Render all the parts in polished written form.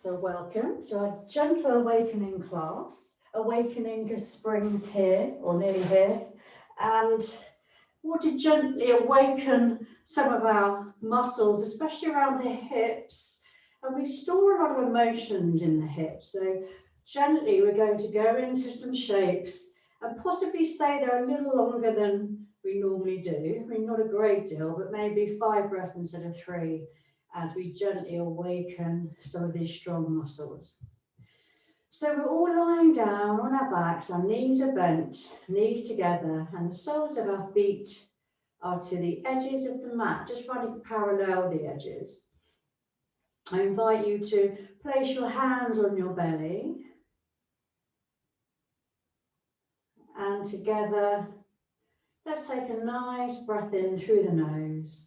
So welcome to our gentle awakening class. Awakening springs here, or nearly here, and want to gently awaken some of our muscles, especially around the hips. And we store a lot of emotions in the hips. So gently we're going to go into some shapes and possibly stay there a little longer than we normally do. I mean, not a great deal, but maybe 5 breaths instead of 3. As we gently awaken some of these strong muscles. So we're all lying down on our backs, our knees are bent, knees together, and the soles of our feet are to the edges of the mat, just running parallel the edges. I invite you to place your hands on your belly, and together, let's take a nice breath in through the nose.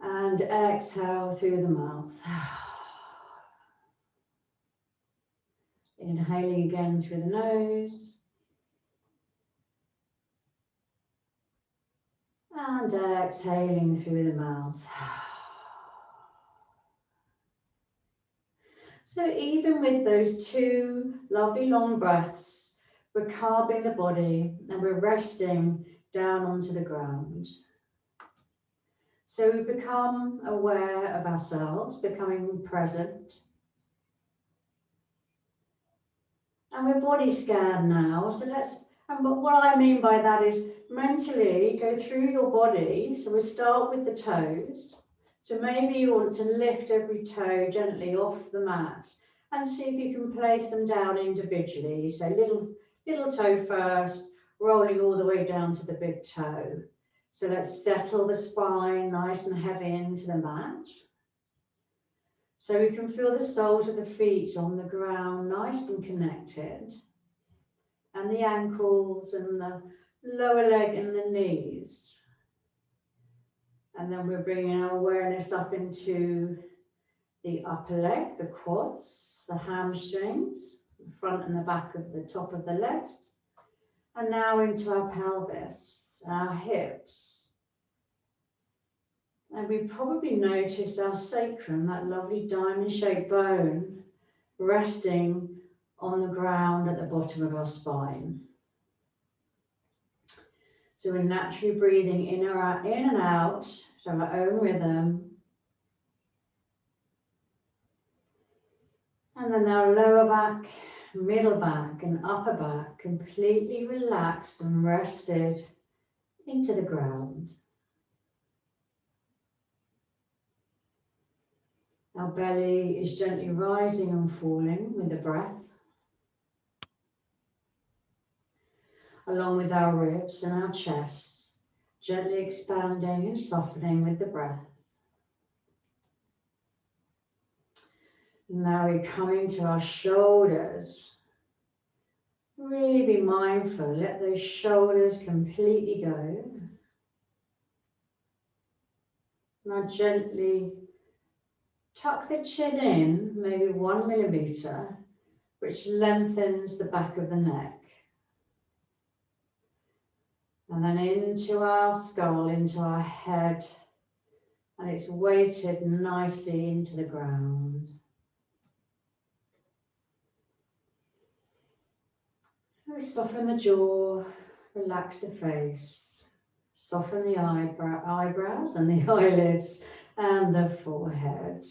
And exhale through the mouth. Inhaling again through the nose. And exhaling through the mouth. So even with those 2 lovely long breaths, we're calming the body and we're resting down onto the ground. So we become aware of ourselves, becoming present. And we're body scanned now. So and what I mean by that is mentally go through your body. So we start with the toes. So maybe you want to lift every toe gently off the mat and see if you can place them down individually. So little toe first, rolling all the way down to the big toe. So let's settle the spine nice and heavy into the mat. So we can feel the soles of the feet on the ground, nice and connected. And the ankles and the lower leg and the knees. And then we're bringing our awareness up into the upper leg, the quads, the hamstrings, the front and the back of the top of the legs. And now into our pelvis. Our hips, and we probably notice our sacrum, that lovely diamond-shaped bone, resting on the ground at the bottom of our spine. So we're naturally breathing in and out to our own rhythm. And then our lower back, middle back, and upper back completely relaxed and rested into the ground. Our belly is gently rising and falling with the breath, along with our ribs and our chests, gently expanding and softening with the breath. Now we come into our shoulders. Really be mindful, let those shoulders completely go. Now gently tuck the chin in, maybe 1 millimeter, which lengthens the back of the neck. And then into our skull, into our head, and it's weighted nicely into the ground. We soften the jaw, relax the face, soften the eyebrows and the eyelids and the forehead.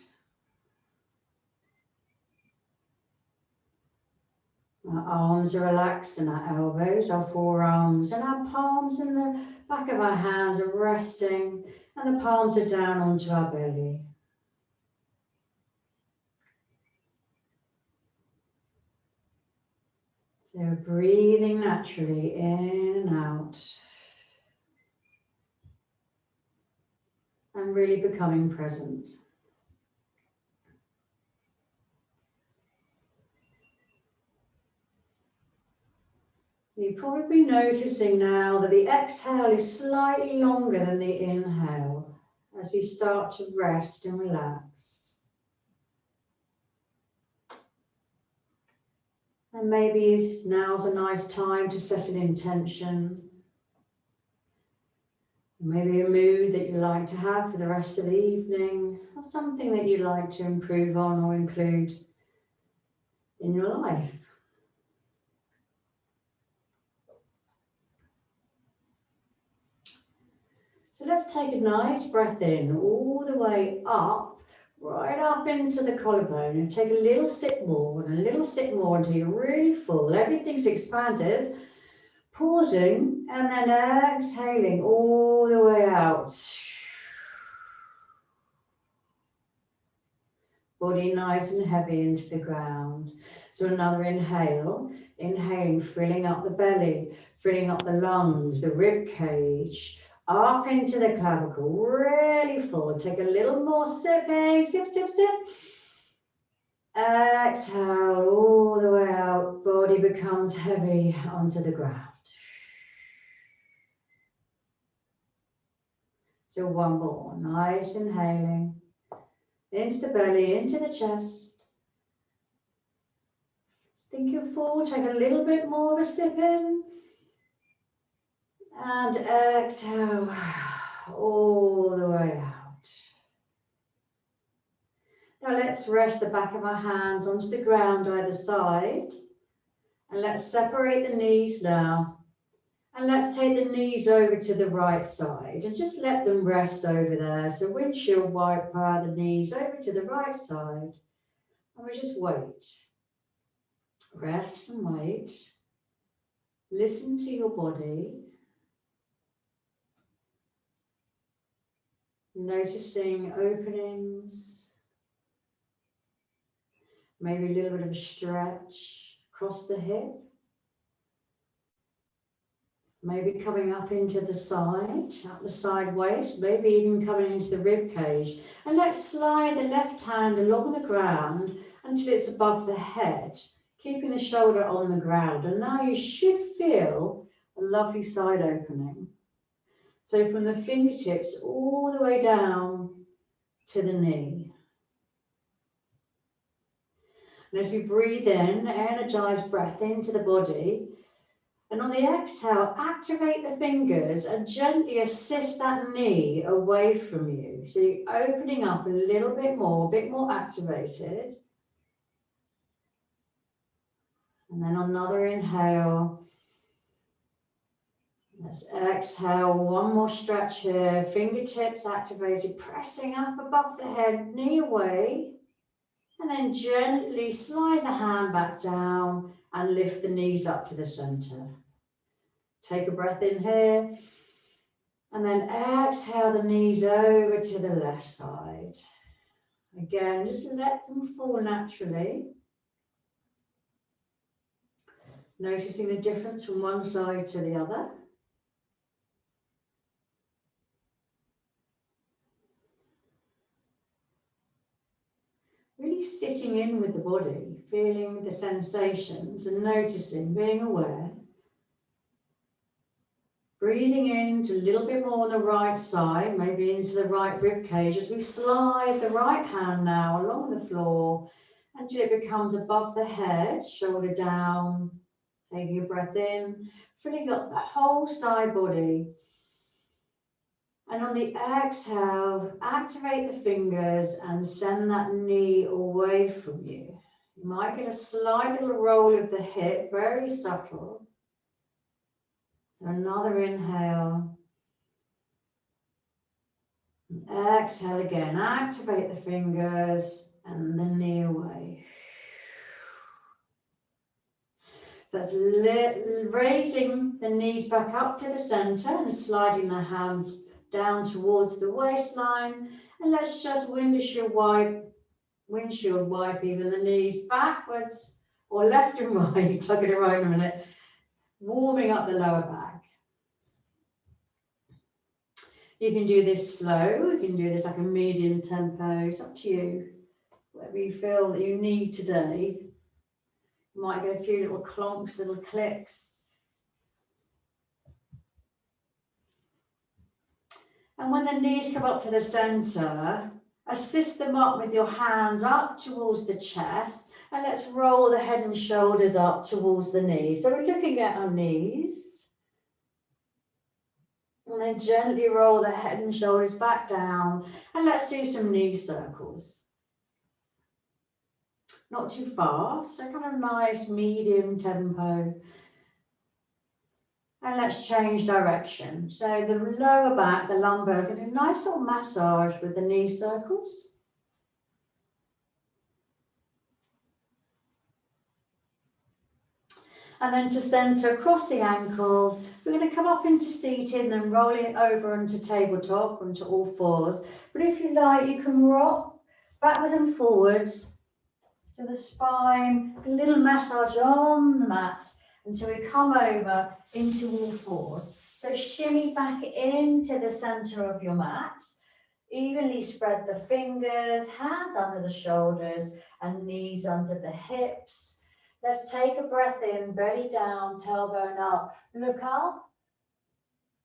Our arms are relaxed and our elbows, our forearms and our palms and the back of our hands are resting and the palms are down onto our belly. So breathing naturally in and out and really becoming present. You're probably noticing now that the exhale is slightly longer than the inhale as we start to rest and relax. And maybe now's a nice time to set an intention. Maybe a mood that you like to have for the rest of the evening, or something that you like to improve on or include in your life. So let's take a nice breath in all the way up, right up into the collarbone, and take a little sip more and a little sip more until you're really full. Everything's expanded. Pausing and then exhaling all the way out. Body nice and heavy into the ground. So another inhale, inhaling, filling up the belly, filling up the lungs, the rib cage, up into the clavicle, really full. Take a little more sipping, sip, sip, sip. Exhale all the way out, body becomes heavy onto the ground. So one more, nice inhaling, into the belly, into the chest. Think you're full, take a little bit more of a sip in. And exhale all the way out. Now let's rest the back of our hands onto the ground either side. And let's separate the knees now. And let's take the knees over to the right side and just let them rest over there. So windshield wiper the knees over to the right side. And we just wait. Rest and wait. Listen to your body. Noticing openings. Maybe a little bit of a stretch across the hip. Maybe coming up into the side, up the side waist, maybe even coming into the rib cage. And let's slide the left hand along the ground until it's above the head, keeping the shoulder on the ground. And now you should feel a lovely side opening. So from the fingertips all the way down to the knee. And as we breathe in, energize breath into the body. And on the exhale, activate the fingers and gently assist that knee away from you. So you're opening up a little bit more, a bit more activated. And then another inhale. Let's exhale, one more stretch here. Fingertips activated, pressing up above the head, knee away. And then gently slide the hand back down and lift the knees up to the center. Take a breath in here. And then exhale the knees over to the left side. Again, just let them fall naturally. Noticing the difference from one side to the other. Really sitting in with the body, feeling the sensations and noticing, being aware. Breathing in a little bit more on the right side, maybe into the right rib cage, as we slide the right hand now along the floor until it becomes above the head, shoulder down, taking a breath in, filling up the whole side body. And on the exhale, activate the fingers and send that knee away from you. You might get a slight little roll of the hip, very subtle. So another inhale. Exhale again. Activate the fingers and the knee away. That's raising the knees back up to the center and sliding the hands down towards the waistline. And let's just windshield wipe even the knees backwards or left and right. I'll get it right in a minute. Warming up the lower back. You can do this slow, you can do this like a medium tempo, it's up to you. Whatever you feel that you need today. You might get a few little clonks, little clicks. And when the knees come up to the center, assist them up with your hands up towards the chest. And let's roll the head and shoulders up towards the knees. So we're looking at our knees. And then gently roll the head and shoulders back down. And let's do some knee circles. Not too fast, so kind of nice medium tempo. And let's change direction. So the lower back, the lumbar, is going to do a nice little massage with the knee circles. And then to center across the ankles, we're going to come up into seated and rolling it over onto tabletop, onto all fours. But if you like, you can rock backwards and forwards to the spine, a little massage on the mat until we come over into all fours. So shimmy back into the center of your mat. Evenly spread the fingers, hands under the shoulders and knees under the hips. Let's take a breath in, belly down, tailbone up, look up.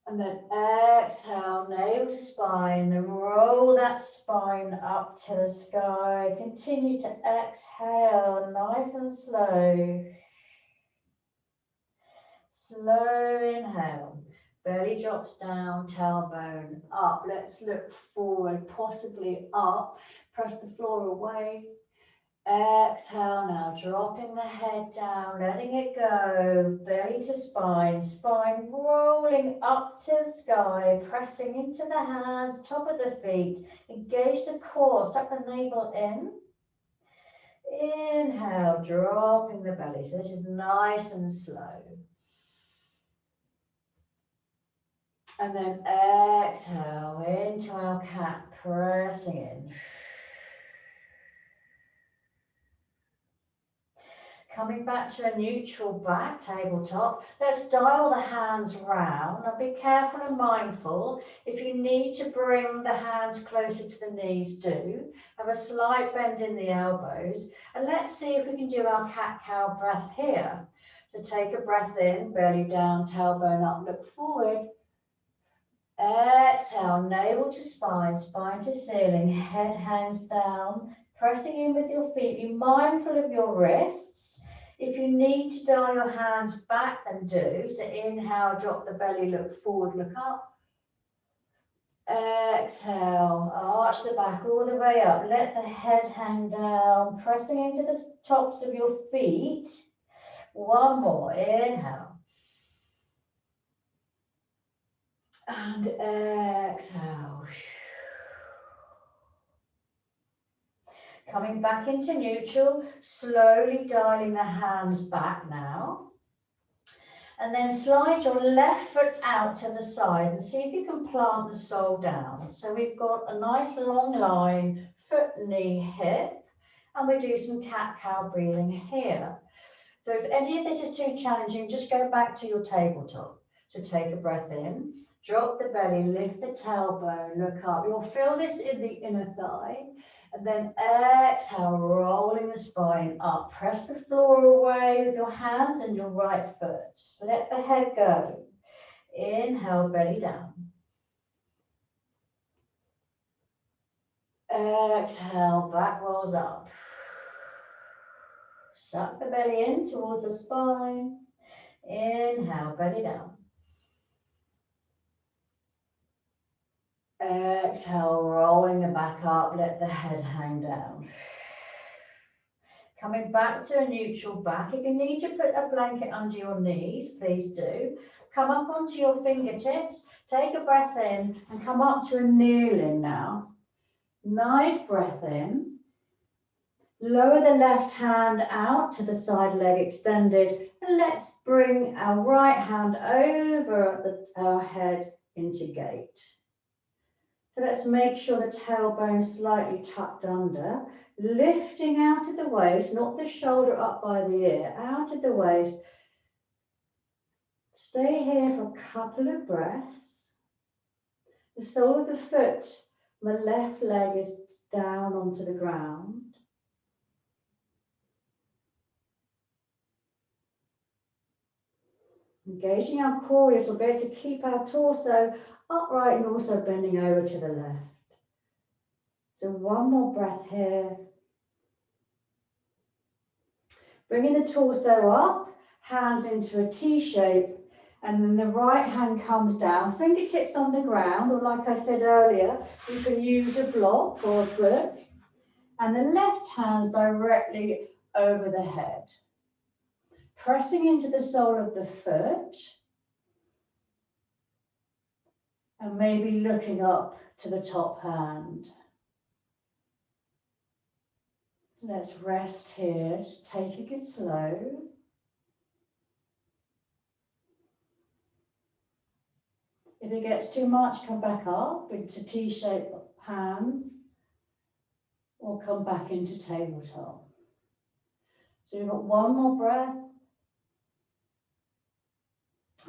And then exhale, navel to spine, then roll that spine up to the sky. Continue to exhale, nice and slow. Slow inhale, belly drops down, tailbone up. Let's look forward, possibly up. Press the floor away. Exhale now, dropping the head down, letting it go, belly to spine, spine rolling up to the sky, pressing into the hands, top of the feet, engage the core, suck the navel in. Inhale, dropping the belly. So this is nice and slow. And then exhale into our cat, pressing in. Coming back to a neutral back, tabletop. Let's dial the hands round. Now be careful and mindful. If you need to bring the hands closer to the knees, do. Have a slight bend in the elbows. And let's see if we can do our cat-cow breath here. So take a breath in, belly down, tailbone up, look forward. Exhale, navel to spine, spine to ceiling, head hangs down. Pressing in with your feet. Be mindful of your wrists. If you need to dial your hands back, then do. So inhale, drop the belly, look forward, look up. Exhale, arch the back all the way up. Let the head hang down, pressing into the tops of your feet. One more, inhale. And exhale. Coming back into neutral, slowly dialing the hands back now. And then slide your left foot out to the side and see if you can plant the sole down. So we've got a nice long line, foot, knee, hip, and we do some cat-cow breathing here. So if any of this is too challenging, just go back to your tabletop. So take a breath in, drop the belly, lift the tailbone, look up. You'll feel this in the inner thigh. And then exhale, rolling the spine up. Press the floor away with your hands and your right foot. Let the head go. Inhale, belly down. Exhale, back rolls up. Suck the belly in towards the spine. Inhale, belly down. Exhale, rolling the back up, let the head hang down. Coming back to a neutral back. If you need to put a blanket under your knees, please do. Come up onto your fingertips, take a breath in and come up to a kneeling now. Nice breath in. Lower the left hand out to the side leg extended and let's bring our right hand over our head into gate. So let's make sure the tailbone is slightly tucked under, lifting out of the waist, not the shoulder up by the ear, out of the waist. Stay here for a couple of breaths. The sole of the foot, the left leg is down onto the ground. Engaging our core a little bit to keep our torso upright and also bending over to the left. So one more breath here. Bringing the torso up, hands into a T shape, And then the right hand comes down, fingertips on the ground, or like I said earlier, you can use a block or a book. And the left hand directly over the head. Pressing into the sole of the foot. And maybe looking up to the top hand. Let's rest here, just taking it slow. If it gets too much, come back up into T-shaped hands or come back into tabletop. So you've got one more breath.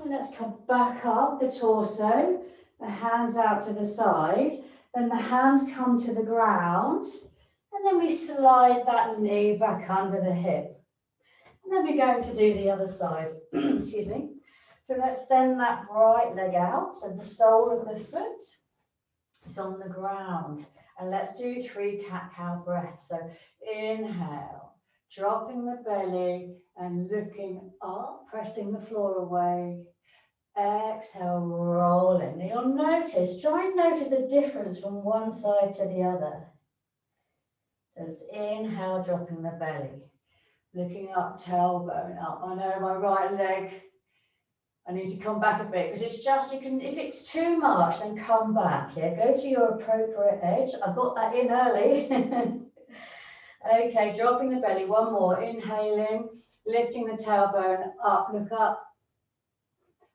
And let's come back up the torso, the hands out to the side, then the hands come to the ground, and then we slide that knee back under the hip. And then we're going to do the other side, excuse me. So let's send that right leg out, so the sole of the foot is on the ground. And let's do 3 cat-cow breaths. So inhale, dropping the belly and looking up, pressing the floor away. Exhale, rolling. Now you'll notice, try and notice the difference from one side to the other. So it's inhale, dropping the belly. Looking up, tailbone up. I know my right leg, I need to come back a bit because it's just, you can, if it's too much, then come back. Yeah, go to your appropriate edge. I got that in early. Okay, dropping the belly. One more. Inhaling, lifting the tailbone up, look up.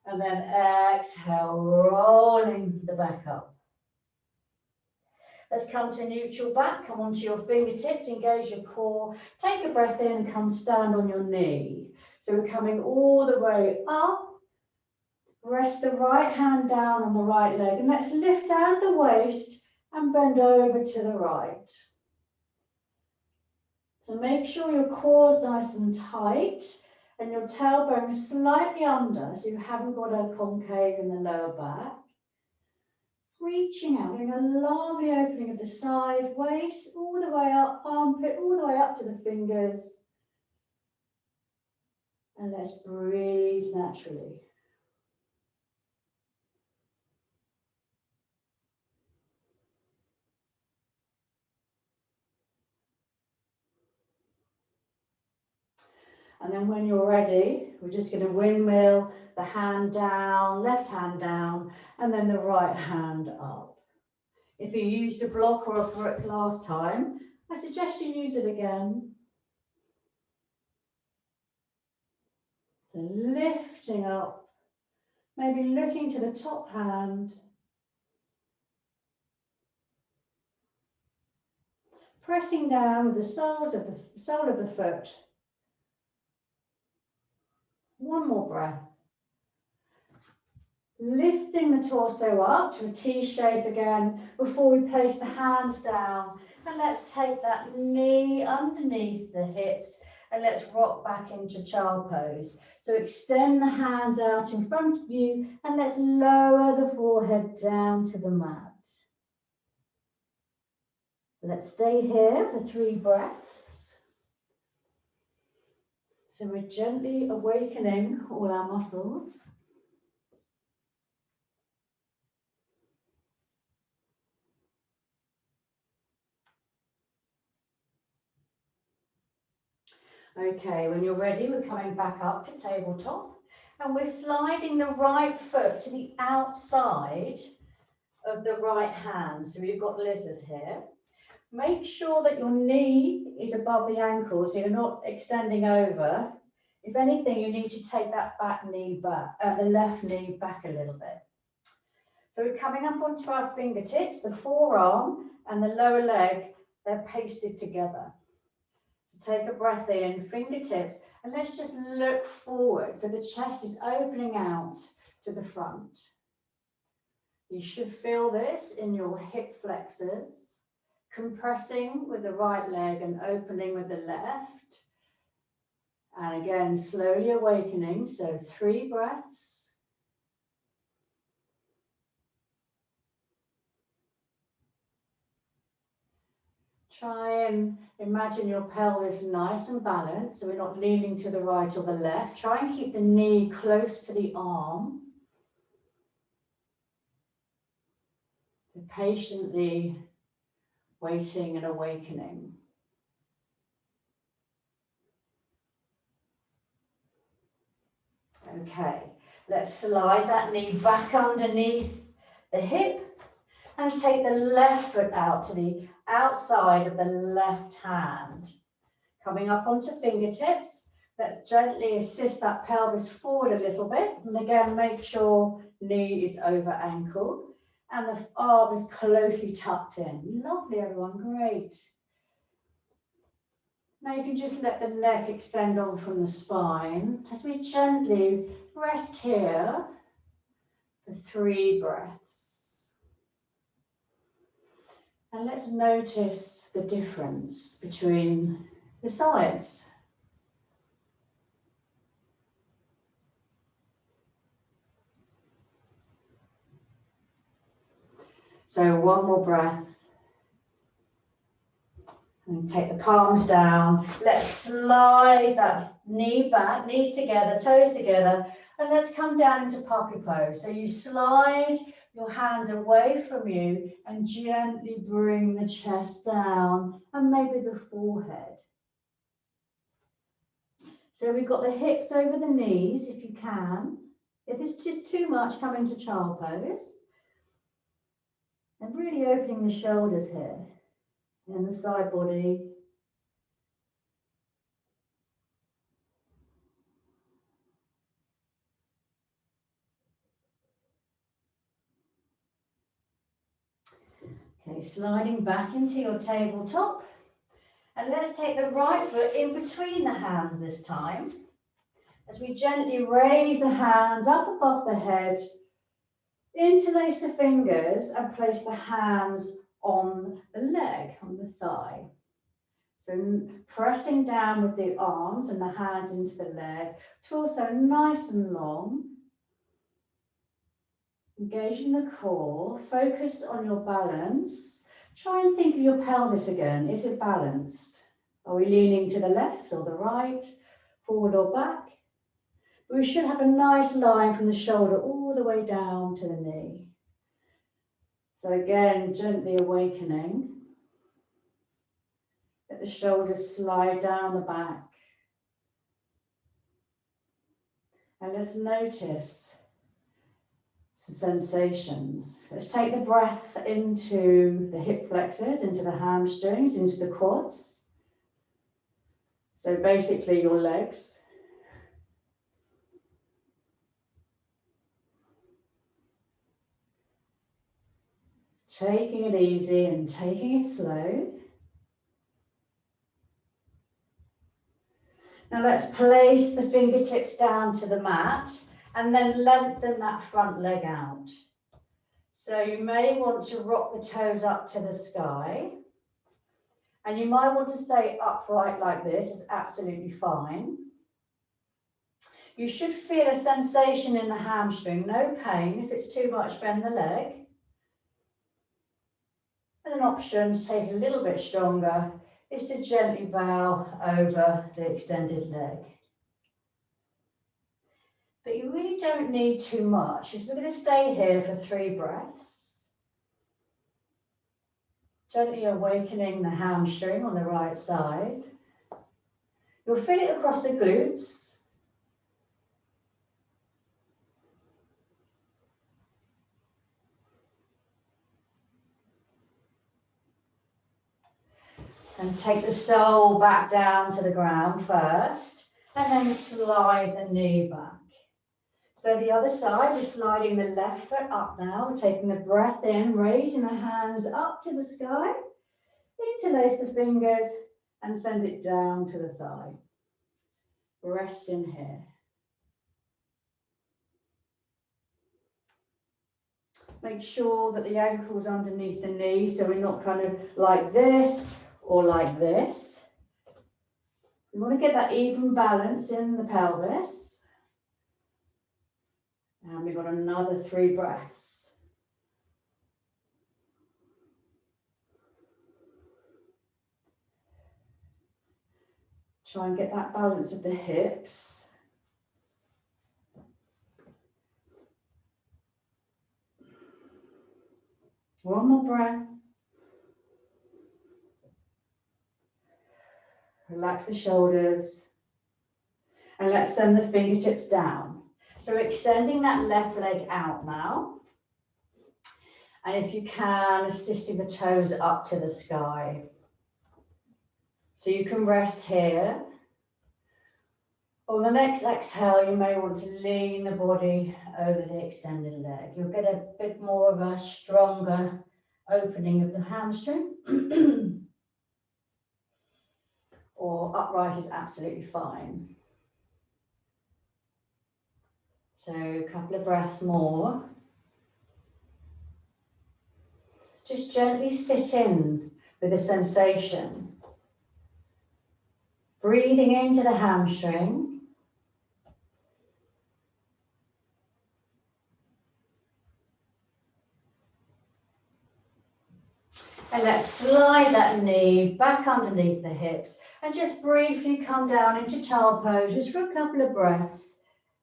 And then exhale, rolling the back up. Let's come to neutral back. Come onto your fingertips, engage your core. Take a breath in and come stand on your knee. So we're coming all the way up. Rest the right hand down on the right leg. And let's lift out of the waist and bend over to the right. So make sure your core is nice and tight and your tailbone slightly under, so you haven't got a concave in the lower back. Reaching out, doing a lovely opening of the side, waist all the way up, armpit all the way up to the fingers. And let's breathe naturally. And then when you're ready, we're just going to windmill the hand down, left hand down, and then the right hand up. If you used a block or a brick last time, I suggest you use it again. So lifting up, maybe looking to the top hand. Pressing down with the sole of the foot. One more breath. Lifting the torso up to a T shape again before we place the hands down. And let's take that knee underneath the hips and let's rock back into child pose. So extend the hands out in front of you and let's lower the forehead down to the mat. Let's stay here for 3 breaths. So we're gently awakening all our muscles. Okay, when you're ready, we're coming back up to tabletop and we're sliding the right foot to the outside of the right hand. So we've got lizard here. Make sure that your knee is above the ankle, so you're not extending over. If anything, you need to take that back knee back, the left knee back a little bit. So we're coming up onto our fingertips, the forearm and the lower leg, they're pasted together. So take a breath in, fingertips, and let's just look forward. So the chest is opening out to the front. You should feel this in your hip flexors. Compressing with the right leg and opening with the left. And again, slowly awakening. So 3 breaths. Try and imagine your pelvis nice and balanced, so we're not leaning to the right or the left. Try and keep the knee close to the arm. So patiently waiting and awakening. Okay, let's slide that knee back underneath the hip and take the left foot out to the outside of the left hand. Coming up onto fingertips, let's gently assist that pelvis forward a little bit. And again, make sure knee is over ankle and the arm is closely tucked in. Lovely, everyone, great. Now you can just let the neck extend on from the spine as we gently rest here for 3 breaths. And let's notice the difference between the sides. So one more breath. And take the palms down. Let's slide that knee back, knees together, toes together, and let's come down into puppy pose. So you slide your hands away from you and gently bring the chest down and maybe the forehead. So we've got the hips over the knees if you can. If it's just too much, come into child pose. And really opening the shoulders here. And the side body. Okay, sliding back into your tabletop. And let's take the right foot in between the hands this time. As we gently raise the hands up above the head, interlace the fingers and place the hands on the leg, on the thigh. So pressing down with the arms and the hands into the leg, torso nice and long. Engaging the core, focus on your balance. Try and think of your pelvis again. Is it balanced? Are we leaning to the left or the right, forward or back? We should have a nice line from the shoulder all the way down to the knee. So again, gently awakening. Let the shoulders slide down the back. And let's notice some sensations. Let's take the breath into the hip flexors, into the hamstrings, into the quads. So basically your legs. Taking it easy and taking it slow. Now let's place the fingertips down to the mat and then lengthen that front leg out. So you may want to rock the toes up to the sky. And you might want to stay upright like this, it's absolutely fine. You should feel a sensation in the hamstring, no pain. If it's too much, bend the leg. And an option to take a little bit stronger is to gently bow over the extended leg. But you really don't need too much, because we're going to stay here for 3 breaths. Gently awakening the hamstring on the right side. You'll feel it across the glutes. And take the sole back down to the ground first, and then slide the knee back. So the other side, we're sliding the left foot up now, taking the breath in, raising the hands up to the sky, interlace the fingers and send it down to the thigh. Rest in here. Make sure that the ankle's underneath the knee, so we're not kind of like this or like this. We want to get that even balance in the pelvis. And we've got another 3 breaths. Try and get that balance of the hips. One more breath. Relax the shoulders. And let's send the fingertips down. So extending that left leg out now. And if you can, assisting the toes up to the sky. So you can rest here. On the next exhale, you may want to lean the body over the extended leg. You'll get a bit more of a stronger opening of the hamstring. Or upright is absolutely fine. So a couple of breaths more. Just gently sit in with the sensation. Breathing into the hamstring. And let's slide that knee back underneath the hips and just briefly come down into child pose just for a couple of breaths.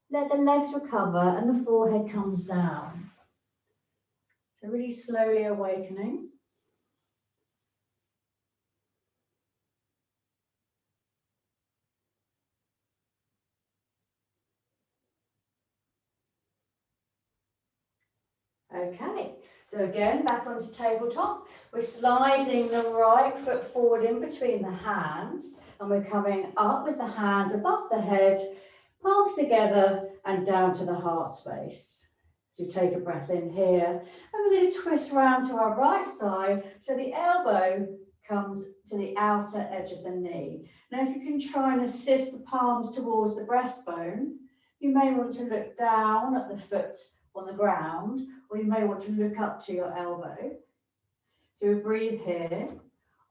Let the legs recover and the forehead comes down. So really slowly awakening. Okay, so again, back onto tabletop. We're sliding the right foot forward in between the hands and we're coming up with the hands above the head, palms together and down to the heart space. So take a breath in here and we're going to twist around to our right side so the elbow comes to the outer edge of the knee. Now if you can try and assist the palms towards the breastbone, you may want to look down at the foot on the ground, or you may want to look up to your elbow. So we breathe here.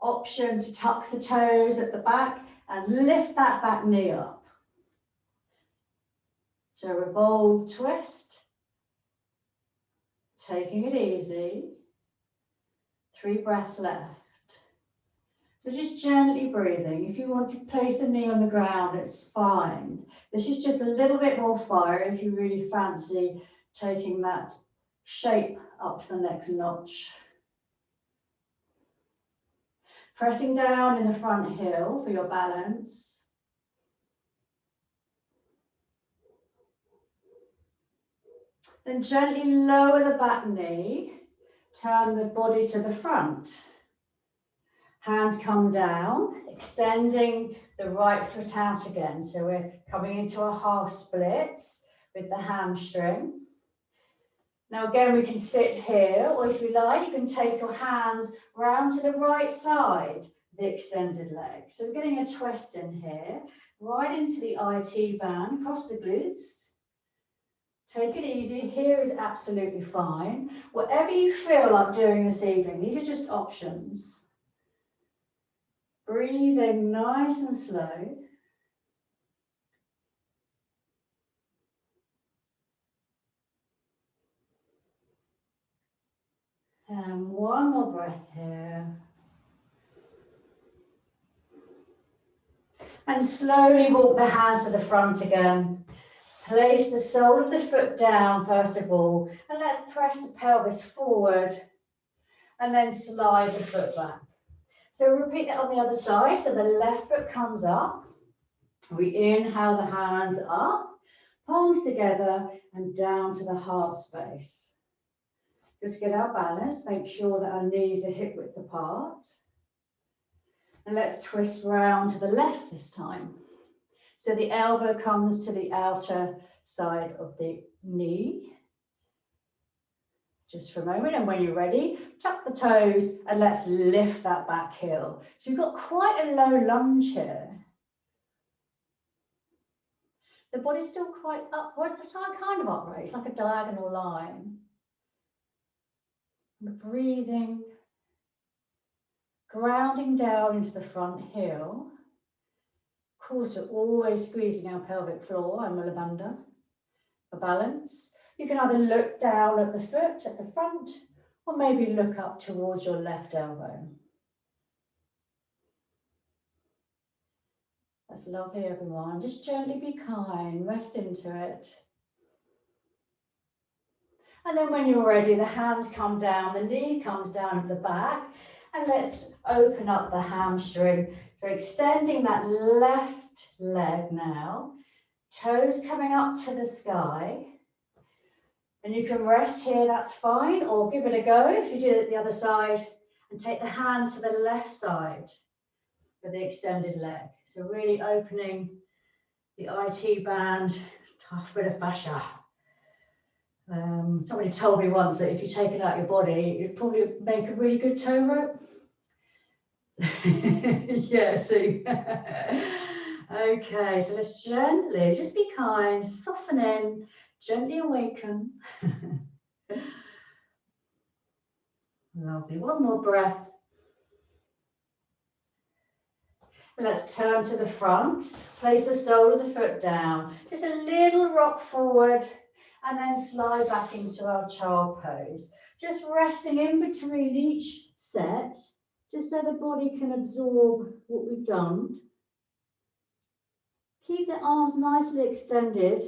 Option to tuck the toes at the back and lift that back knee up. So revolved twist. Taking it easy. 3 breaths left. So just gently breathing. If you want to place the knee on the ground, it's fine. This is just a little bit more fire if you really fancy taking that shape up to the next notch. Pressing down in the front heel for your balance. Then gently lower the back knee, turn the body to the front. Hands come down, extending the right foot out again. So we're coming into a half splits with the hamstring. Now again, we can sit here, or if you like, you can take your hands round to the right side, the extended leg. So we're getting a twist in here, right into the IT band, across the glutes. Take it easy, here is absolutely fine. Whatever you feel like doing this evening, these are just options. Breathing nice and slow. And one more breath here. And slowly walk the hands to the front again. Place the sole of the foot down first of all, and let's press the pelvis forward and then slide the foot back. So repeat that on the other side. So the left foot comes up. We inhale the hands up, palms together and down to the heart space. Just get our balance, make sure that our knees are hip width apart. And let's twist round to the left this time. So the elbow comes to the outer side of the knee. Just for a moment, and when you're ready, tuck the toes and let's lift that back heel. So you've got quite a low lunge here. The body's still quite up, well, it's kind of upright, it's like a diagonal line. And breathing, grounding down into the front heel. Of course, we're always squeezing our pelvic floor and Mula Bandha for balance. You can either look down at the foot at the front or maybe look up towards your left elbow. That's lovely, everyone. Just gently be kind, rest into it. And then when you're ready, the hands come down, the knee comes down at the back, and let's open up the hamstring. So extending that left leg now, toes coming up to the sky. And you can rest here, that's fine, or give it a go if you did it the other side, and take the hands to the left side with the extended leg. So really opening the IT band, tough bit of fascia. Somebody told me once that if you take it out your body, you'd probably make a really good toe rope. Yeah, see. Okay, so let's gently, just be kind, soften in, gently awaken. Lovely, one more breath. Let's turn to the front, place the sole of the foot down, just a little rock forward, and then slide back into our child pose. Just resting in between each set, just so the body can absorb what we've done. Keep the arms nicely extended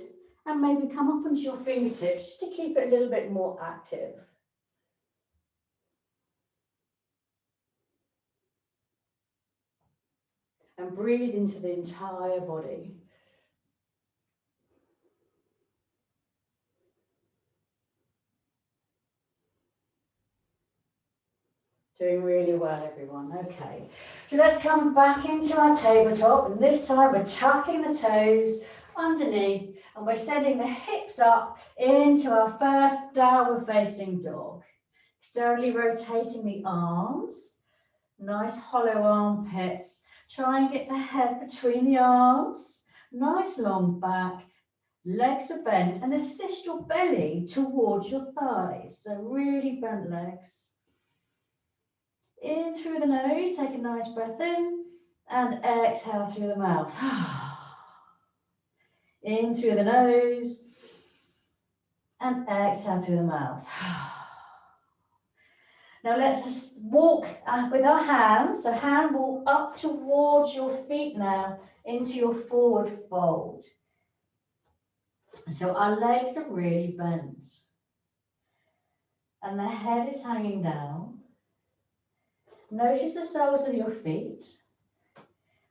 and maybe come up onto your fingertips just to keep it a little bit more active. And breathe into the entire body. Doing really well, everyone. Okay, so let's come back into our tabletop, and this time we're tucking the toes underneath, and we're sending the hips up into our first downward facing dog. Slowly rotating the arms, nice hollow armpits. Try and get the head between the arms, nice long back, legs are bent, and assist your belly towards your thighs. So really bent legs. In through the nose, take a nice breath in, and exhale through the mouth. In through the nose, and exhale through the mouth. Now let's just walk with our hands, so hand walk up towards your feet now, into your forward fold. So our legs are really bent, and the head is hanging down. Notice the soles of your feet.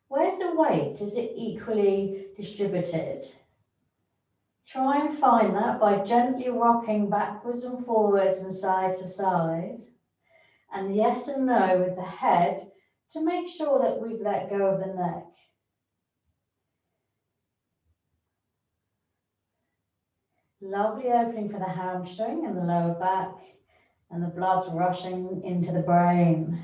Where's the weight? Is it equally distributed? Try and find that by gently rocking backwards and forwards and side to side. And yes and no with the head to make sure that we've let go of the neck. Lovely opening for the hamstring and the lower back, and the blood's rushing into the brain.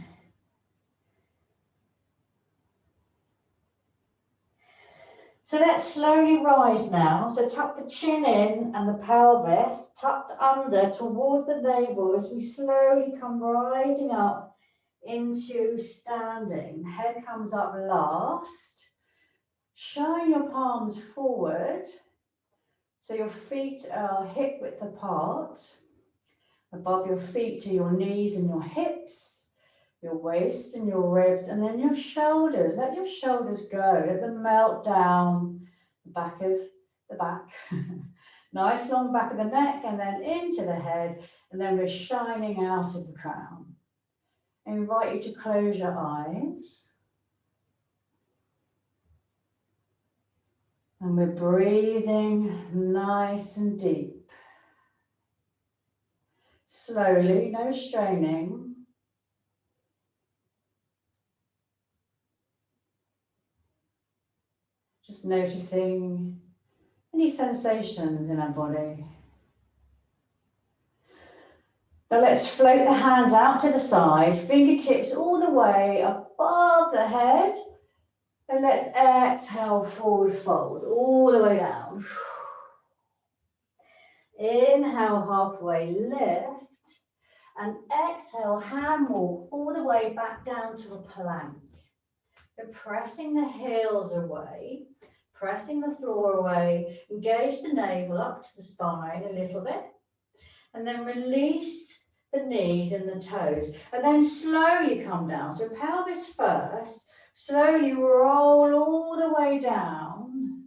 So let's slowly rise now. So tuck the chin in and the pelvis tucked under towards the navel as we slowly come rising up into standing. Head comes up last. Shine your palms forward so your feet are hip width apart. Above your feet to your knees and your hips, your waist and your ribs, and then your shoulders. Let your shoulders go. Let them melt down the back of the back. Nice long back of the neck, and then into the head, and then we're shining out of the crown. I invite you to close your eyes. And we're breathing nice and deep. Slowly, no straining. Just noticing any sensations in our body. Now let's float the hands out to the side, fingertips all the way above the head. And let's exhale, forward fold, all the way down. Inhale, halfway lift. And exhale, hand walk all the way back down to a plank. So pressing the heels away, pressing the floor away, engage the navel up to the spine a little bit, and then release the knees and the toes, and then slowly come down. So pelvis first, Slowly roll all the way down,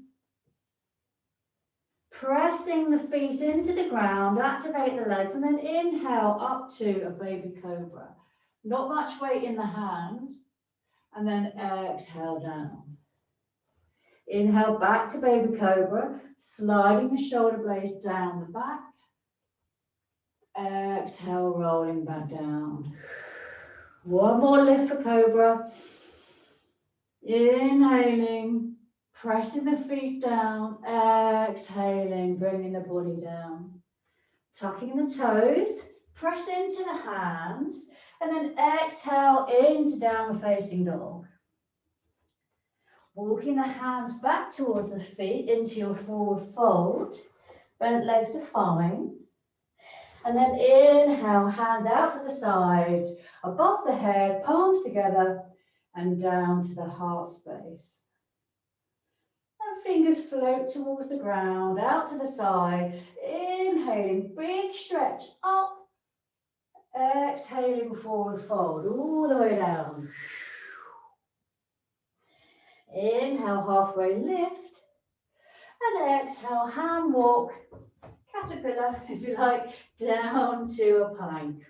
pressing the feet into the ground, activate the legs, and then inhale up to a baby cobra. Not much weight in the hands, and then exhale down. Inhale back to baby cobra, sliding the shoulder blades down the back. Exhale, rolling back down. One more lift for cobra. Inhaling, pressing the feet down, exhaling, bringing the body down. Tucking the toes, press into the hands, and then exhale into downward facing dog. Walking the hands back towards the feet into your forward fold. Bent legs are fine. And then inhale, hands out to the side, above the head, palms together, and down to the heart space. And fingers float towards the ground, out to the side. Inhaling, big stretch up. Exhaling, forward fold, all the way down. Inhale, halfway lift. And exhale, hand walk, caterpillar, if you like, down to a plank.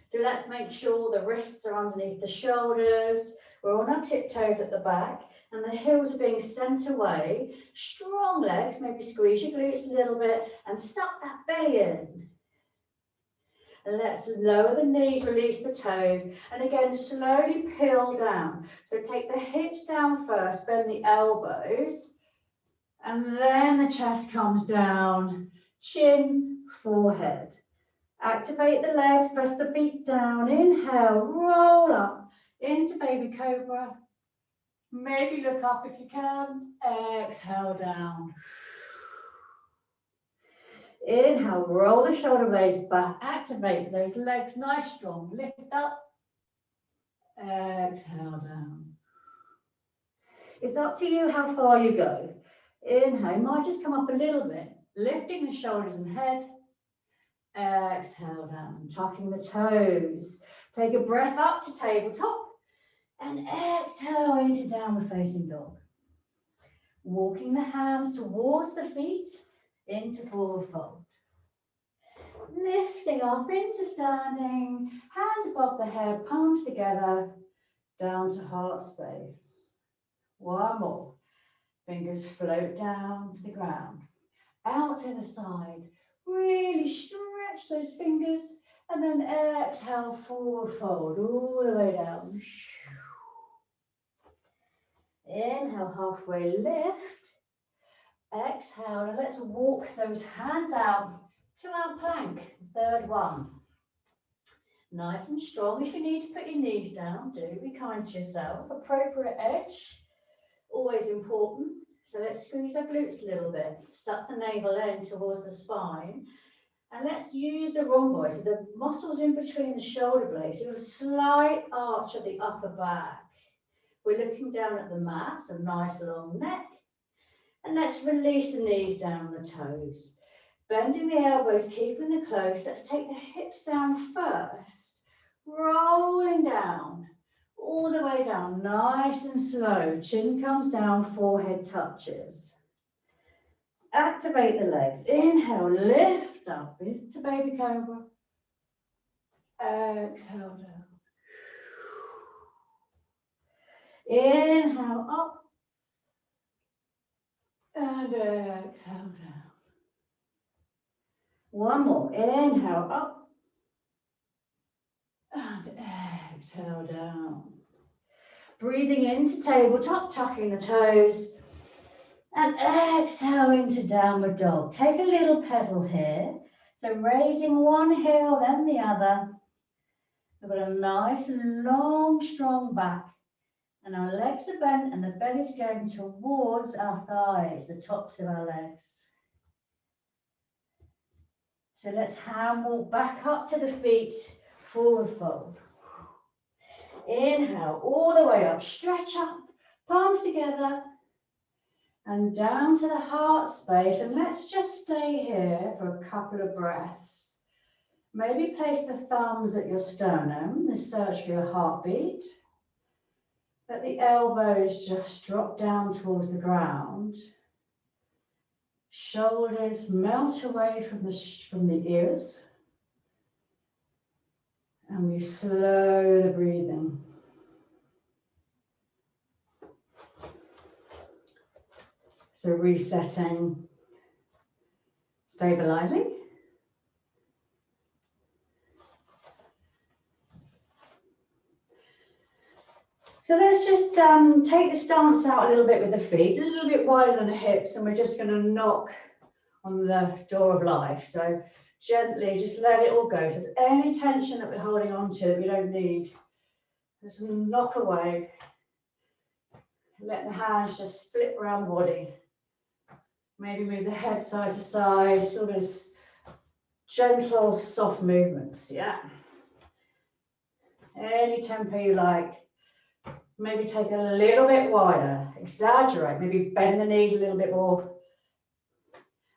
So let's make sure the wrists are underneath the shoulders. We're on our tiptoes at the back and the heels are being sent away. Strong legs, maybe squeeze your glutes a little bit and suck that belly in. And let's lower the knees, release the toes, and again, slowly peel down. So take the hips down first, bend the elbows, and then the chest comes down, chin, forehead. Activate the legs, press the feet down, inhale, roll up into baby cobra. Maybe look up if you can, exhale down. Inhale, roll the shoulder blades back, activate those legs, nice strong, lift up, exhale down. It's up to you how far you go. Inhale, you might just come up a little bit, lifting the shoulders and head, exhale down, tucking the toes. Take a breath up to tabletop and exhale into downward facing dog. Walking the hands towards the feet, into forward fold. Lifting up into standing, hands above the head, palms together, down to heart space. One more. Fingers float down to the ground, out to the side. Really stretch those fingers and then exhale, forward fold, all the way down. Inhale, halfway lift. Exhale, and let's walk those hands out to our plank, third one. Nice and strong. If you need to put your knees down, do be kind to yourself. Appropriate edge, always important. So let's squeeze our glutes a little bit, suck the navel in towards the spine. And let's use the rhomboid, so the muscles in between the shoulder blades, so a slight arch at the upper back. We're looking down at the mat, so nice long neck. And let's release the knees down the toes. Bending the elbows, keeping them close. Let's take the hips down first. Rolling down, all the way down, nice and slow. Chin comes down, forehead touches. Activate the legs. Inhale, lift up into baby cobra. Exhale down. Inhale up. And exhale down. One more. Inhale up. And exhale down. Breathing into tabletop, tucking the toes. And exhale into downward dog. Take a little pedal here. So raising one heel, then the other. We've got a nice, long, strong back. And our legs are bent and the belly's going towards our thighs, the tops of our legs. So let's hand walk back up to the feet, forward fold. Inhale, all the way up, stretch up, palms together, and down to the heart space. And let's just stay here for a couple of breaths. Maybe place the thumbs at your sternum, the search for your heartbeat. Let the elbows just drop down towards the ground. Shoulders melt away from the ears. And we slow the breathing. So resetting, stabilizing. So let's just take the stance out a little bit with the feet, a little bit wider than the hips, and we're just going to knock on the door of life. So gently, just let it all go. So any tension that we're holding on to that we don't need, just knock away. Let the hands just split around the body. Maybe move the head side to side, sort of gentle, soft movements, yeah. Any tempo you like. Maybe take a little bit wider, exaggerate, maybe bend the knees a little bit more,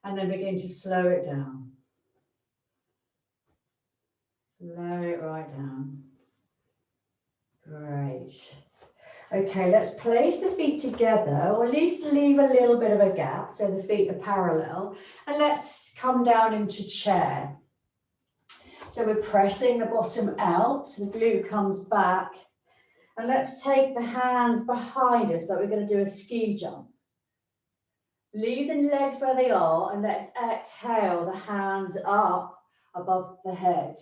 and then begin to slow it down. Slow it right down. Great. Okay, let's place the feet together, or at least leave a little bit of a gap so the feet are parallel, and let's come down into chair. So we're pressing the bottom out, so the glute comes back, and let's take the hands behind us like we're going to do a ski jump. Leave the legs where they are, and let's exhale the hands up above the head.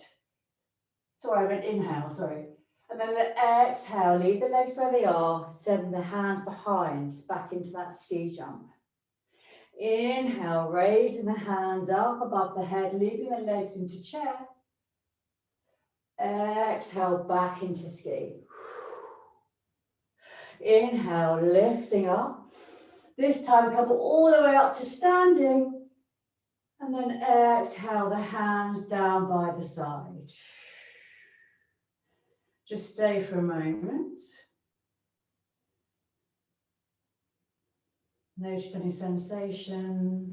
Sorry, I went inhale, sorry. And then exhale, leave the legs where they are, send the hands behind, back into that ski jump. Inhale, raising the hands up above the head, leaving the legs into chair. Exhale, back into ski. Inhale, lifting up. This time, come all the way up to standing. And then exhale, the hands down by the side. Just stay for a moment. Notice any sensation.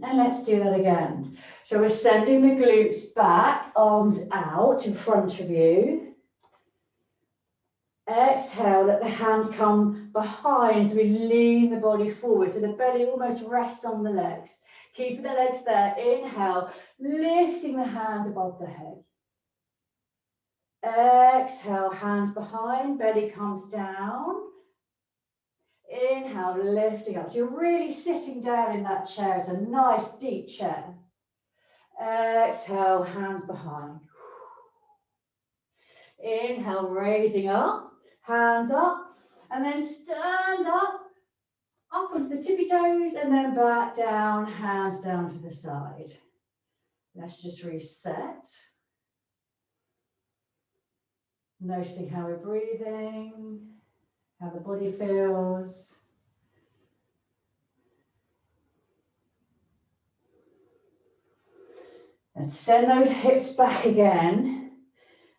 And let's do that again. So we're sending the glutes back, arms out in front of you. Exhale, let the hands come behind, so we lean the body forward, so the belly almost rests on the legs. Keep the legs there. Inhale, lifting the hands above the head. Exhale, hands behind, belly comes down. Inhale, lifting up. So you're really sitting down in that chair. It's a nice deep chair. Exhale, hands behind. Inhale, raising up, hands up, and then stand up onto the tippy toes, and then back down, hands down to the side. Let's just reset. Noticing how we're breathing, how the body feels. Let's send those hips back again,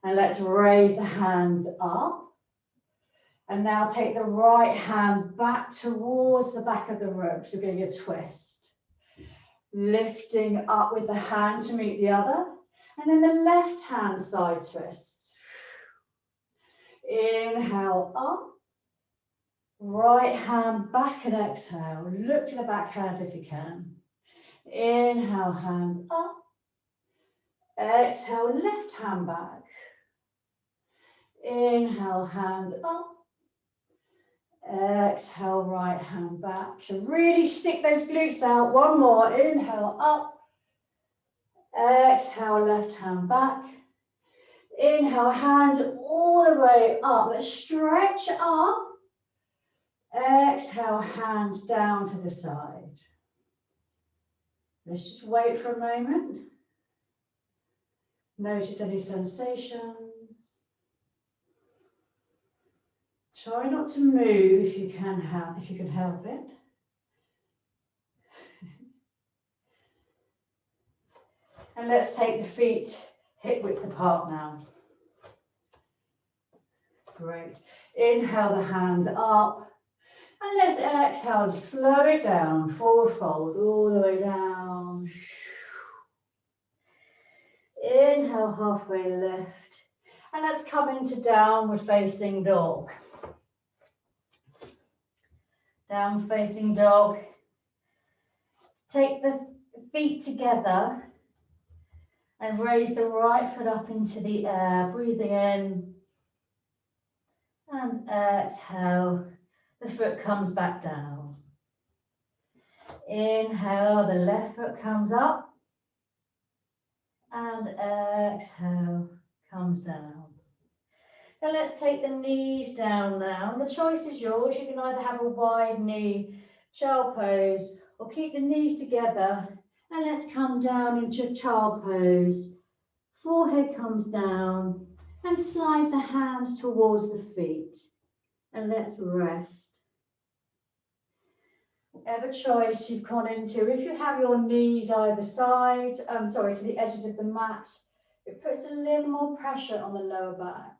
and let's raise the hands up. And now take the right hand back towards the back of the room. So we're getting a twist. Lifting up with the hand to meet the other. And then the left hand side twist. Inhale up. Right hand back and exhale. Look to the back hand if you can. Inhale, hand up. Exhale, left hand back. Inhale, hand up. Exhale, right hand back. So really stick those glutes out. One more. Inhale, up. Exhale, left hand back. Inhale, hands all the way up. Let's stretch up. Exhale, hands down to the side. Let's just wait for a moment. Notice any sensation. Try not to move if you can help it. And let's take the feet hip width apart now. Great. Inhale the hands up. And let's exhale, slow it down, forward fold, all the way down. Inhale, halfway lift. And let's come into downward facing dog. Downward facing dog. Take the feet together and raise the right foot up into the air, breathing in and exhale. The foot comes back down. Inhale, the left foot comes up and exhale, comes down. Now let's take the knees down now. The choice is yours. You can either have a wide knee, child pose, or keep the knees together. And let's come down into child pose. Forehead comes down and slide the hands towards the feet. And let's rest. Whatever choice you've gone into, if you have your knees either side, to the edges of the mat, it puts a little more pressure on the lower back.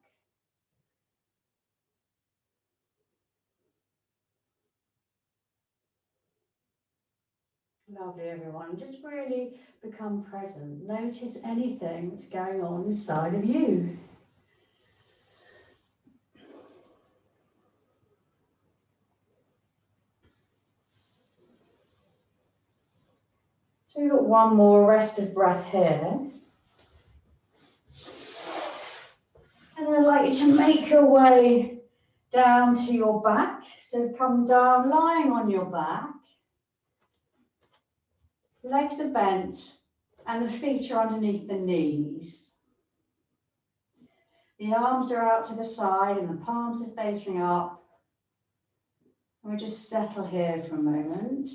Lovely, everyone. Just really become present. Notice anything that's going on inside of you. So we've got one more rested breath here. And then I'd like you to make your way down to your back. So come down, lying on your back. Legs are bent and the feet are underneath the knees. The arms are out to the side and the palms are facing up. We'll just settle here for a moment.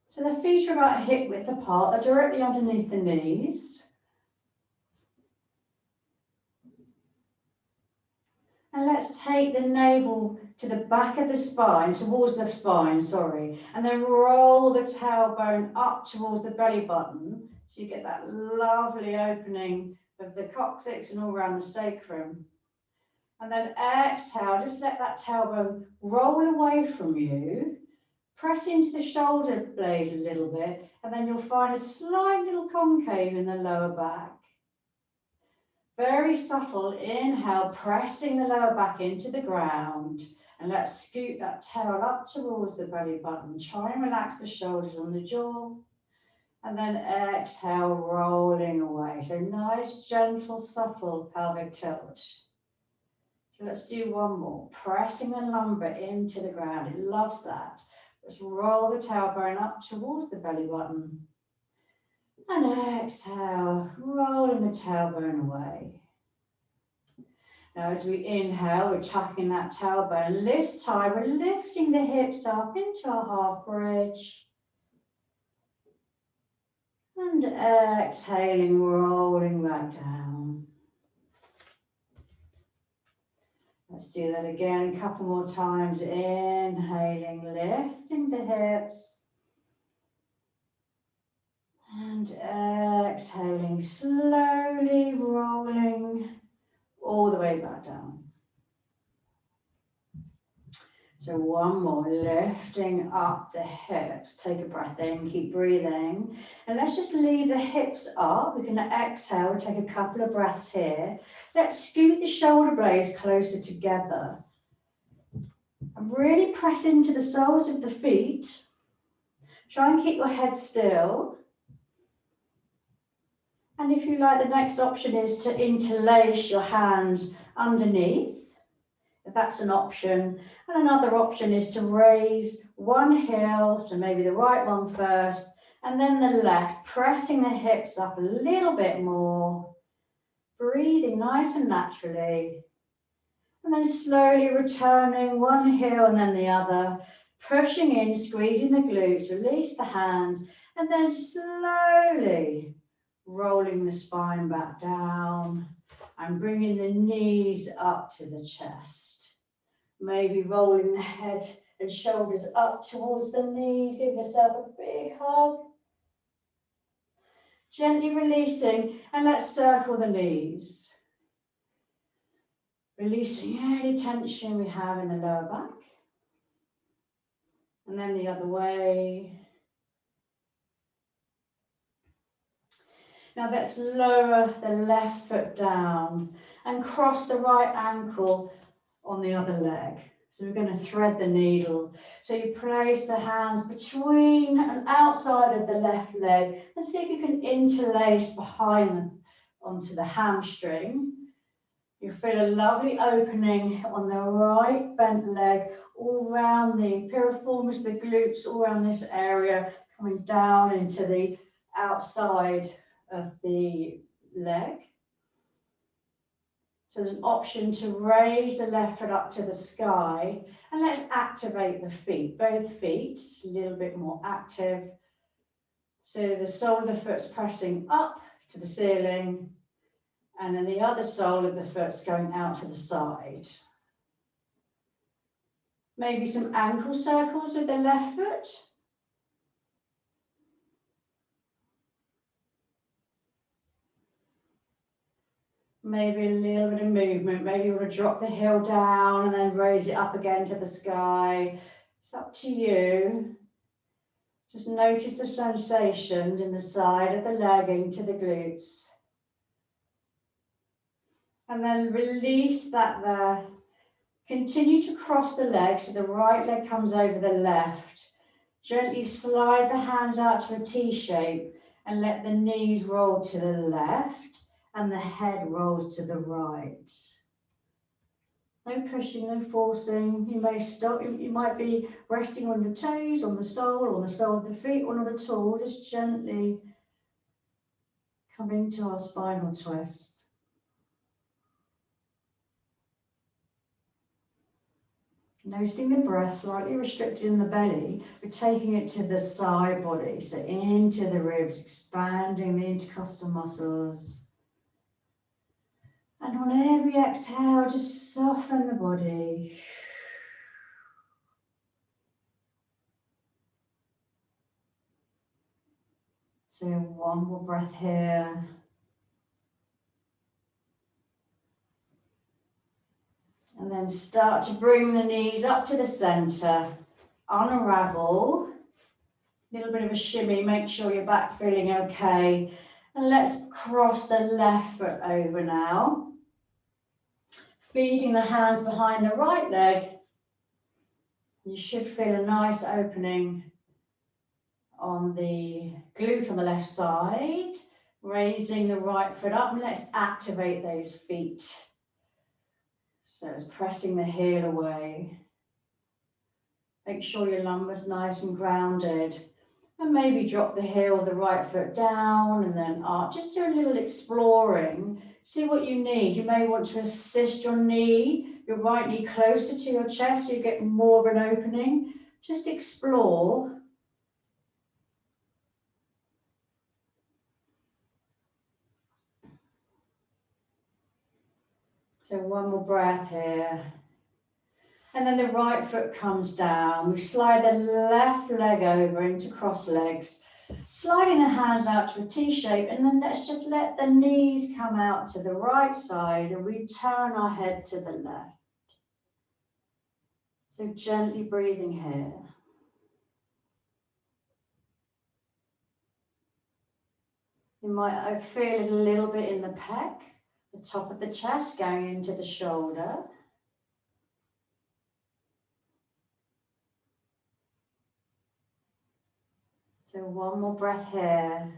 So the feet are about hip width apart, they're directly underneath the knees. And let's take the navel to the back of the spine, towards the spine, and then roll the tailbone up towards the belly button. So you get that lovely opening of the coccyx and all around the sacrum. And then exhale, just let that tailbone roll away from you. Press into the shoulder blades a little bit, and then you'll find a slight little concave in the lower back. Very subtle inhale, pressing the lower back into the ground. And let's scoot that tail up towards the belly button. Try and relax the shoulders on the jaw. And then exhale, rolling away. So nice, gentle, subtle pelvic tilt. So let's do one more. Pressing the lumbar into the ground. It loves that. Let's roll the tailbone up towards the belly button. And exhale, rolling the tailbone away. Now as we inhale, we're tucking that tailbone. And this time we're lifting the hips up into our half bridge. And exhaling, rolling back down. Let's do that again a couple more times. Inhaling, lifting the hips. And exhaling, slowly rolling all the way back down. So one more, lifting up the hips. Take a breath in, keep breathing. And let's just leave the hips up. We can exhale, take a couple of breaths here. Let's scoot the shoulder blades closer together. And really press into the soles of the feet. Try and keep your head still. And if you like, the next option is to interlace your hands underneath, if that's an option. And another option is to raise one heel, so maybe the right one first, and then the left, pressing the hips up a little bit more, breathing nice and naturally. And then slowly returning one heel and then the other, pushing in, squeezing the glutes, release the hands, and then slowly rolling the spine back down and bringing the knees up to the chest. Maybe rolling the head and shoulders up towards the knees. Give yourself a big hug. Gently releasing, and let's circle the knees. Releasing any tension we have in the lower back. And then the other way. Now let's lower the left foot down and cross the right ankle on the other leg. So we're going to thread the needle. So you place the hands between and outside of the left leg and see if you can interlace behind them onto the hamstring. You feel a lovely opening on the right bent leg, all around the piriformis, the glutes, all around this area, coming down into the outside of the leg. So there's an option to raise the left foot up to the sky, and let's activate the feet, both feet, a little bit more active. So the sole of the foot's pressing up to the ceiling, and then the other sole of the foot's going out to the side. Maybe some ankle circles with the left foot. Maybe a little bit of movement. Maybe you want to drop the heel down and then raise it up again to the sky. It's up to you. Just notice the sensations in the side of the leg into the glutes. And then release that there. Continue to cross the leg so the right leg comes over the left. Gently slide the hands out to a T shape and let the knees roll to the left and the head rolls to the right. No pushing, no forcing. You may stop, you might be resting on your toes, on the sole of the feet, or not at all. Just gently come into our spinal twist. Noticing the breath slightly restricted in the belly, we're taking it to the side body, so into the ribs, expanding the intercostal muscles. And on every exhale, just soften the body. So one more breath here. And then start to bring the knees up to the center. Unravel. A little bit of a shimmy. Make sure your back's feeling okay. And let's cross the left foot over now. Feeding the hands behind the right leg. You should feel a nice opening on the glute on the left side. Raising the right foot up, and let's activate those feet. So it's pressing the heel away. Make sure your lumbar's nice and grounded. And maybe drop the heel of the right foot down and then up. Just do a little exploring. See what you need. You may want to assist your knee, your right knee closer to your chest so you get more of an opening. Just explore. So one more breath here. And then the right foot comes down. We slide the left leg over into cross legs, sliding the hands out to a T shape, and then let's just let the knees come out to the right side and we turn our head to the left. So gently breathing here. You might feel it a little bit in the pec, the top of the chest going into the shoulder. So one more breath here.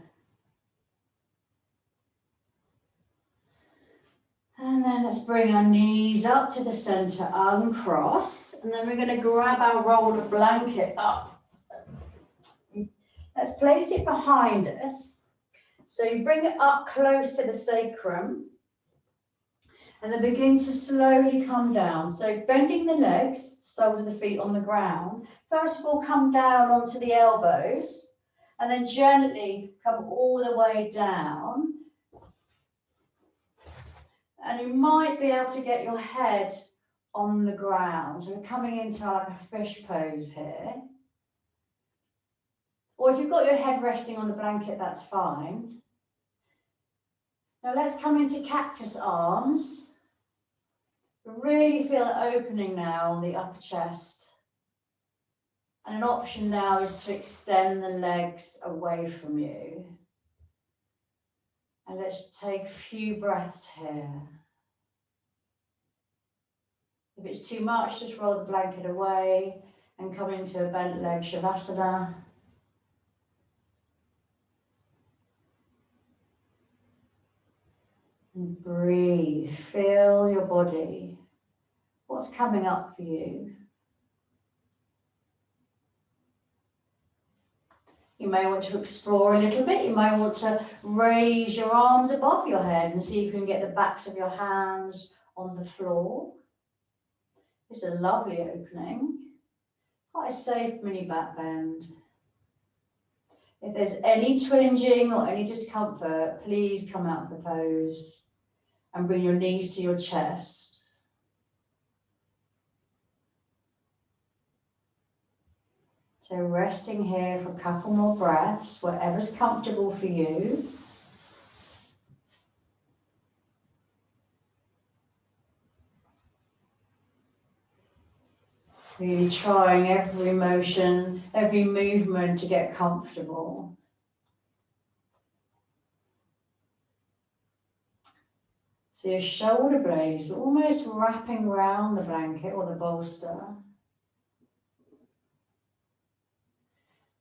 And then let's bring our knees up to the center, uncross. And then we're going to grab our roll of blanket up. Let's place it behind us. So you bring it up close to the sacrum. And then begin to slowly come down. So bending the legs, soles of the feet on the ground. First of all, come down onto the elbows. And then gently come all the way down. And you might be able to get your head on the ground. So we're coming into like a fish pose here. Or if you've got your head resting on the blanket, that's fine. Now let's come into cactus arms. Really feel the opening now on the upper chest. And an option now is to extend the legs away from you. And let's take a few breaths here. If it's too much, just roll the blanket away and come into a bent leg savasana. And breathe, feel your body. What's coming up for you? You may want to explore a little bit. You may want to raise your arms above your head and see if you can get the backs of your hands on the floor. It's a lovely opening. Quite a safe mini back bend. If there's any twinging or any discomfort, please come out of the pose and bring your knees to your chest. So resting here for a couple more breaths, whatever's comfortable for you. Really trying every motion, every movement to get comfortable. So your shoulder blades almost wrapping around the blanket or the bolster.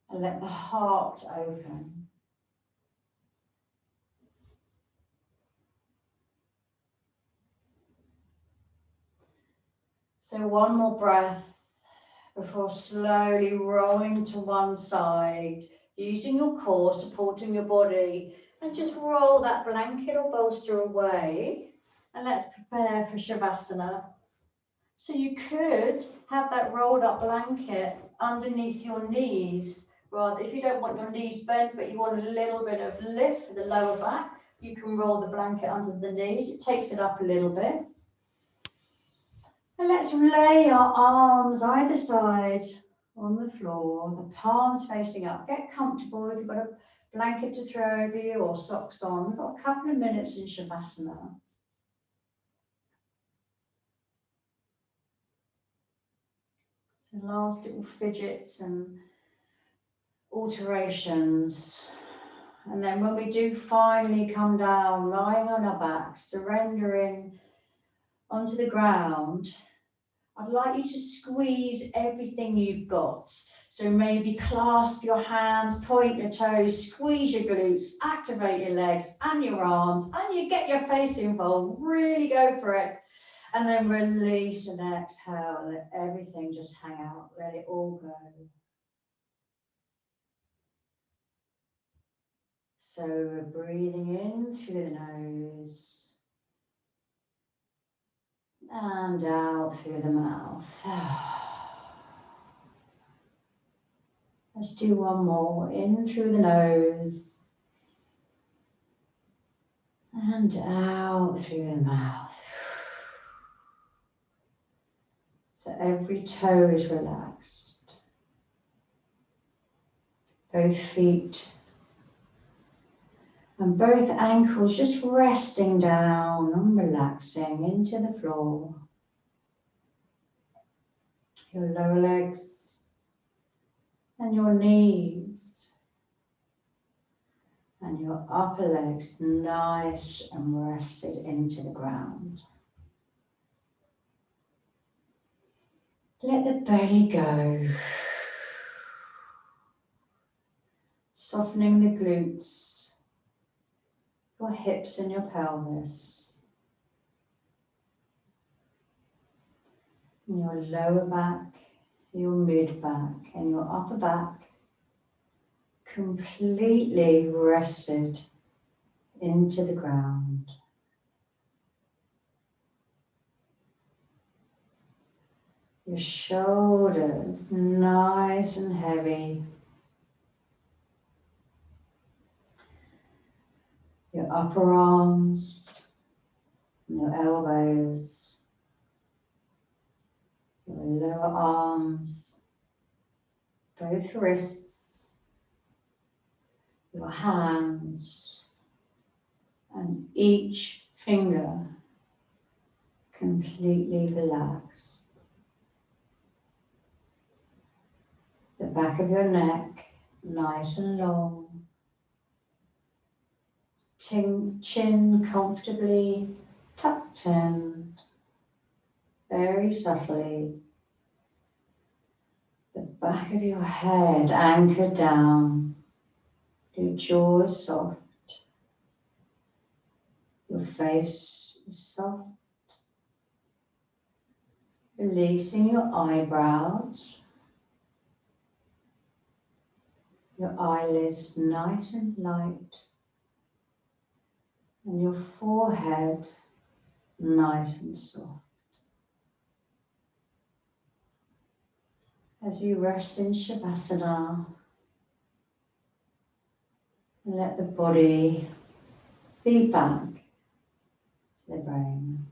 And let the heart open. So one more breath before slowly rolling to one side, using your core, supporting your body, and just roll that blanket or bolster away. And let's prepare for Shavasana. So you could have that rolled up blanket underneath your knees. Rather, if you don't want your knees bent, but you want a little bit of lift for the lower back, you can roll the blanket under the knees. It takes it up a little bit. And let's lay our arms either side on the floor, the palms facing up. Get comfortable if you've got a blanket to throw over you or socks on. We've got a couple of minutes in Shavasana. So last little fidgets and alterations. And then when we do finally come down, lying on our backs, surrendering onto the ground, I'd like you to squeeze everything you've got. So maybe clasp your hands, point your toes, squeeze your glutes, activate your legs and your arms, and you get your face involved. Really go for it. And then release and exhale. Let everything just hang out. Let it all go. So we're breathing in through the nose. And out through the mouth. Let's do one more. In through the nose. And out through the mouth. So every toe is relaxed. Both feet and both ankles just resting down and relaxing into the floor. Your lower legs and your knees and your upper legs nice and rested into the ground. Let the belly go. Softening the glutes, your hips and your pelvis. And your lower back, your mid back and your upper back completely rested into the ground. Your shoulders nice and heavy. Your upper arms, your elbows, your lower arms, both wrists, your hands, and each finger completely relaxed. The back of your neck nice and long. Chin comfortably tucked in, very subtly. The back of your head anchored down, your jaw is soft, your face is soft, releasing your eyebrows, your eyelids nice and light, and your forehead nice and soft. As you rest in savasana, and let the body feed back to the brain.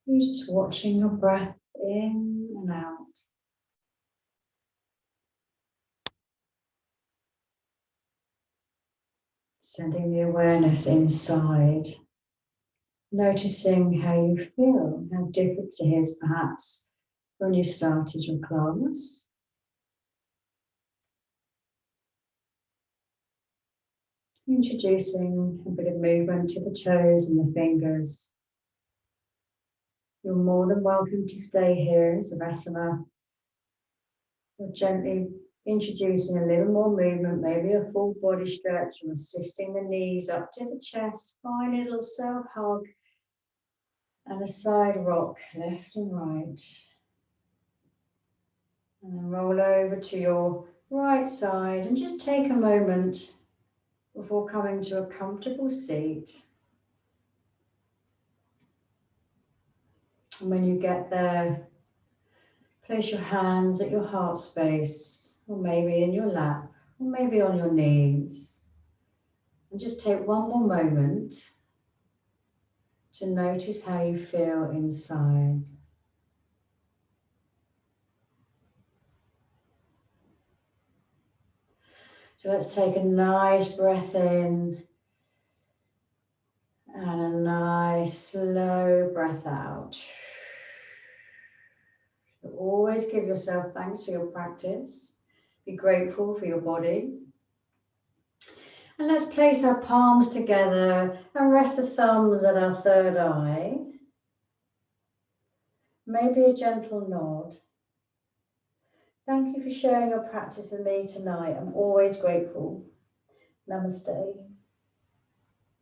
You're just watching your breath in and out. Sending the awareness inside. Noticing how you feel, how different it is perhaps when you started your class. Introducing a bit of movement to the toes and the fingers. You're more than welcome to stay here in Savasana. Or gently introducing a little more movement, maybe a full body stretch, or assisting the knees up to the chest. Find a little self-hug and a side rock, left and right. And then roll over to your right side and just take a moment before coming to a comfortable seat. And when you get there, place your hands at your heart space, or maybe in your lap, or maybe on your knees. And just take one more moment to notice how you feel inside. So let's take a nice breath in and a nice slow breath out. So always give yourself thanks for your practice. Be grateful for your body. And let's place our palms together and rest the thumbs at our third eye. Maybe a gentle nod. Thank you for sharing your practice with me tonight. I'm always grateful. Namaste.